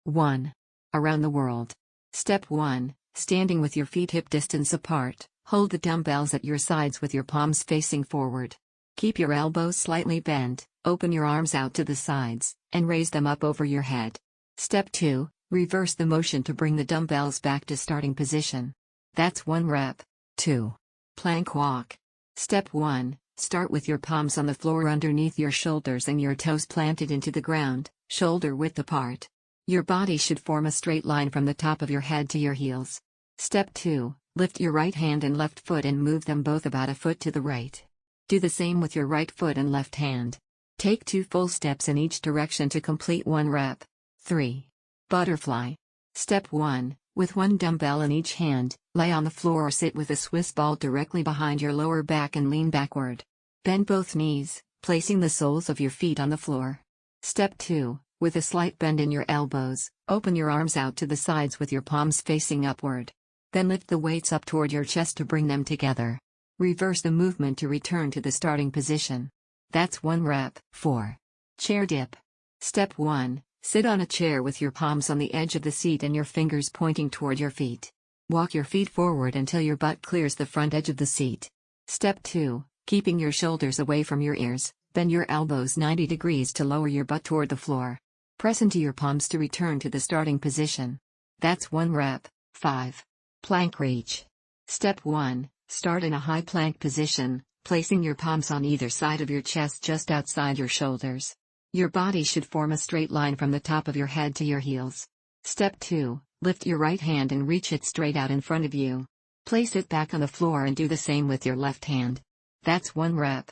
1. Around the world. Step 1. Standing with your feet hip distance apart, hold the dumbbells at your sides with your palms facing forward. Keep your elbows slightly bent, open your arms out to the sides, and raise them up over your head. Step 2. Reverse the motion to bring the dumbbells back to starting position. That's 1 rep. 2. Plank walk. Step 1. Start with your palms on the floor underneath your shoulders and your toes planted into the ground, shoulder width apart. Your body should form a straight line from the top of your head to your heels. Step 2. Lift your right hand and left foot and move them both about a foot to the right. Do the same with your right foot and left hand. Take 2 full steps in each direction to complete 1 rep. 3. Butterfly. Step 1. With 1 dumbbell in each hand, lay on the floor or sit with a Swiss ball directly behind your lower back and lean backward. Bend both knees, placing the soles of your feet on the floor. Step 2. With a slight bend in your elbows, open your arms out to the sides with your palms facing upward. Then lift the weights up toward your chest to bring them together. Reverse the movement to return to the starting position. That's 1 rep. 4. Chair dip. Step 1. Sit on a chair with your palms on the edge of the seat and your fingers pointing toward your feet. Walk your feet forward until your butt clears the front edge of the seat. Step 2. Keeping your shoulders away from your ears, bend your elbows 90 degrees to lower your butt toward the floor. Press into your palms to return to the starting position. That's 1 rep. 5. Plank reach. Step 1. Start in a high plank position, placing your palms on either side of your chest just outside your shoulders. Your body should form a straight line from the top of your head to your heels. Step 2. Lift your right hand and reach it straight out in front of you. Place it back on the floor and do the same with your left hand. That's 1 rep.